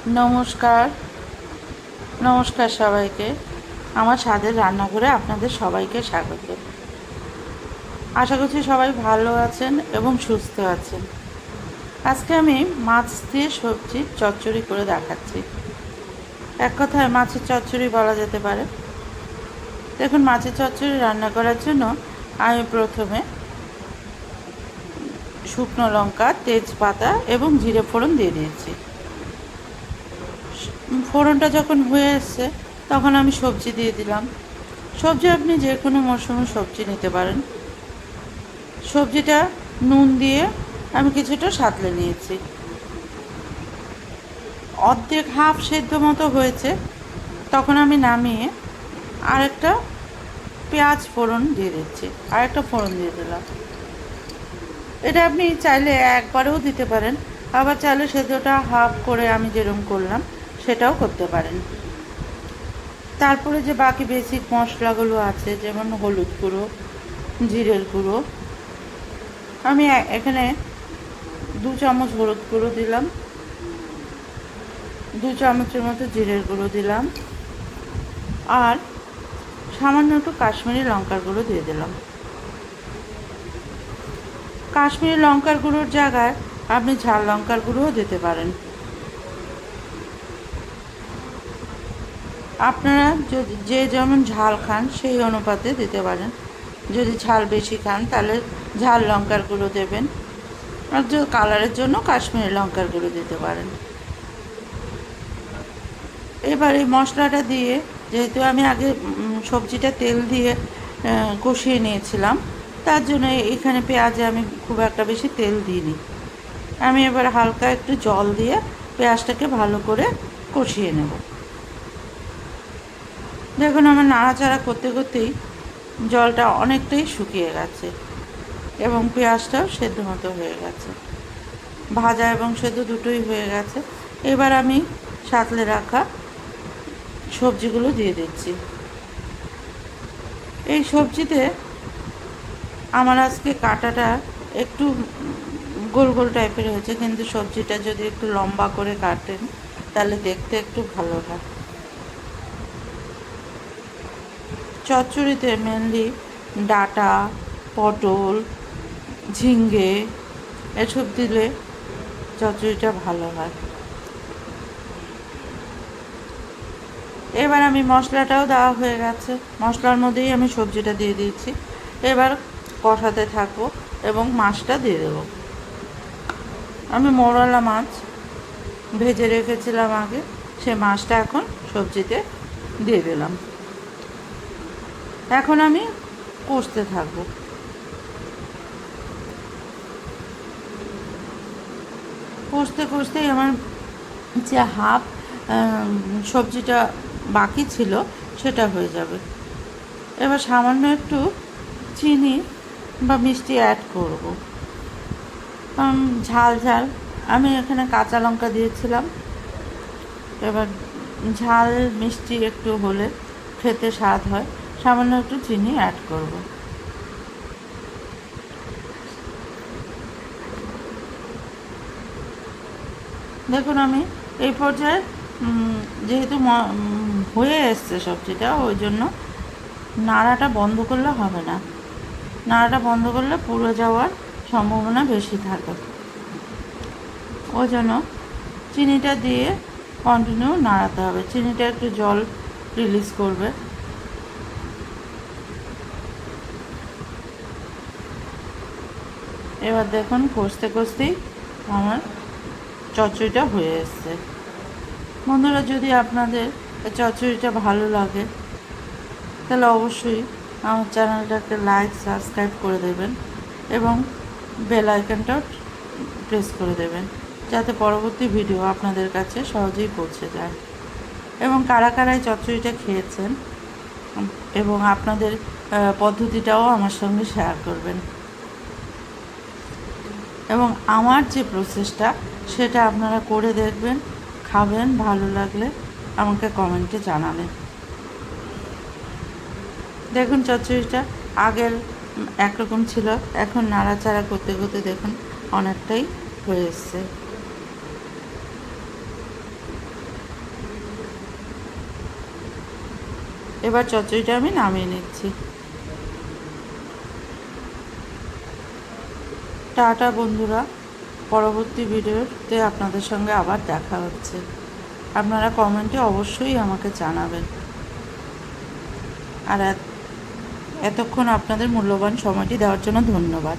নমস্কার নমস্কার সবাইকে। আমার স্বাদের রান্নাঘরে আপনাদের সবাইকে স্বাগত। আশা করছি সবাই ভালো আছেন এবং সুস্থ আছেন। আজকে আমি মাছ দিয়ে সবজির চচ্চড়ি করে দেখাচ্ছি। এক কথায় মাছের চচ্চড়ি বলা যেতে পারে। দেখুন, মাছের চচ্চড়ি রান্না করার জন্য আমি প্রথমে শুকনো লঙ্কা, তেজপাতা এবং জিরে ফোড়ন দিয়ে দিয়েছি। ফোড়নটা যখন হয়ে এসছে তখন আমি সবজি দিয়ে দিলাম। সবজি আপনি যে কোনো মরশুমের সবজি নিতে পারেন। সবজিটা নুন দিয়ে আমি কিছুটা সাঁতলে নিয়েছি। অর্ধেক হাফ সেদ্ধ মতো হয়েছে, তখন আমি নামিয়ে আরেকটা পেঁয়াজ ফোড়ন দিয়ে দিচ্ছি, আরেকটা ফোড়ন দিয়ে দিলাম। এটা আপনি চাইলে একবারেও দিতে পারেন, আবার চাইলে সেদ্ধটা হাফ করে আমি যেরকম করলাম সেটাও করতে পারেন। তারপরে যে বাকি বেসিক মশলাগুলো আছে, যেমন হলুদ গুঁড়ো, জিরের গুঁড়ো, আমি এখানে 2 চামচ হলুদ গুঁড়ো দিলাম, 2 চামচের মতো জিরের গুঁড়ো দিলাম, আর সামান্য একটু কাশ্মীরি লঙ্কার গুঁড়ো দিয়ে দিলাম। কাশ্মীরি লঙ্কার গুঁড়োর জায়গায় আপনি ঝাল লঙ্কার গুঁড়োও দিতে পারেন। আপনারা যদি যে যেমন ঝাল খান সেই অনুপাতে দিতে পারেন। যদি ঝাল বেশি খান তাহলে ঝাল লঙ্কার গুঁড়ো দেবেন, আর যে কালারের জন্য কাশ্মীরি লঙ্কার গুঁড়ো দিতে পারেন। এবার এই মশলাটা দিয়ে, যেহেতু আমি আগে সবজিটা তেল দিয়ে কষিয়ে নিয়েছিলাম, তার জন্য এখানে পেঁয়াজে আমি খুব একটা বেশি তেল দিইনি। আমি এবার হালকা একটু জল দিয়ে পেঁয়াজটাকে ভালো করে কষিয়ে নেব। দেখুন, আমার নাড়াচাড়া করতে করতেই জলটা অনেকটাই শুকিয়ে গেছে এবং পেঁয়াজটাও সেদ্ধ মতো হয়ে গেছে। ভাজা এবং সেদ্ধ দুটোই হয়ে গেছে। এবার আমি সাঁতলে রাখা সবজিগুলো দিয়ে দিচ্ছি। এই সবজিতে আমার আজকে কাটাটা একটু গোল গোল টাইপের হয়েছে, কিন্তু সবজিটা যদি একটু লম্বা করে কাটেন তাহলে দেখতে একটু ভালো হয়। চচ্চড়িতে মেনলি ডাঁটা, পটল, ঝিঙ্গে এসব দিলে চচ্চড়িটা ভালো হয়। এবার আমি মশলাটাও দেওয়া হয়ে গেছে, মশলার মধ্যেই আমি সবজিটা দিয়ে দিয়েছি। এবার কষাতে থাকবো এবং মাছটা দিয়ে দেবো। আমি মৌরলা মাছ ভেজে রেখেছিলাম আগে, সে মাছটা এখন সবজিতে দিয়ে দিলাম। এখন আমি কষতে থাকবো। কষতে কষতেই আমার যে হাফ সবজিটা বাকি ছিল সেটা হয়ে যাবে। এবার সামান্য একটু চিনি বা মিষ্টি অ্যাড করব, কারণ ঝাল ঝাল আমি এখানে কাঁচা লঙ্কা দিয়েছিলাম। এবার ঝাল মিষ্টি একটু হলে খেতে স্বাদ হয়, সামান্য একটু চিনি অ্যাড করব। দেখুন, আমি এই পর্যায়ে যেহেতু হয়ে এসছে সবজিটা, ওই জন্য নাড়াটা বন্ধ করলে হবে না। নাড়াটা বন্ধ করলে পুড়ে যাওয়ার সম্ভাবনা বেশি থাকে। ওই জন্য চিনিটা দিয়ে কন্টিনিউ নাড়াতে হবে। চিনিটা একটু জল রিলিজ করবে। এবার দেখুন, কষতে কষতেই আমার চচ্চড়িটা হয়ে এসছে। বন্ধুরা, যদি আপনাদের চচ্চড়িটা ভালো লাগে তাহলে অবশ্যই আমার চ্যানেলটাকে লাইক, সাবস্ক্রাইব করে দেবেন এবং বেল আইকনটাও প্রেস করে দেবেন, যাতে পরবর্তী ভিডিও আপনাদের কাছে সহজেই পৌঁছে যায়। এবং কারা কারা এই চচ্চড়িটা খেয়েছেন এবং আপনাদের পদ্ধতিটাও আমার সঙ্গে শেয়ার করবেন। এবং আমার যে প্রসেসটা সেটা আপনারা করে দেখবেন, খাবেন, ভালো লাগলে আমাকে কমেন্টে জানাবেন। দেখুন, চচ্চড়িটা আগের একরকম ছিল, এখন নাড়াচাড়া করতে করতে দেখুন অনেকটাই হয়ে এসছে। এবার চচ্চড়িটা আমি নামিয়ে নিচ্ছি। টাটা বন্ধুরা, পরবর্তী ভিডিওতে আপনাদের সঙ্গে আবার দেখা হচ্ছে। আপনারা কমেন্টে অবশ্যই আমাকে জানাবেন। আর এতক্ষণ আপনাদের মূল্যবান সময়টি দেওয়ার জন্য ধন্যবাদ।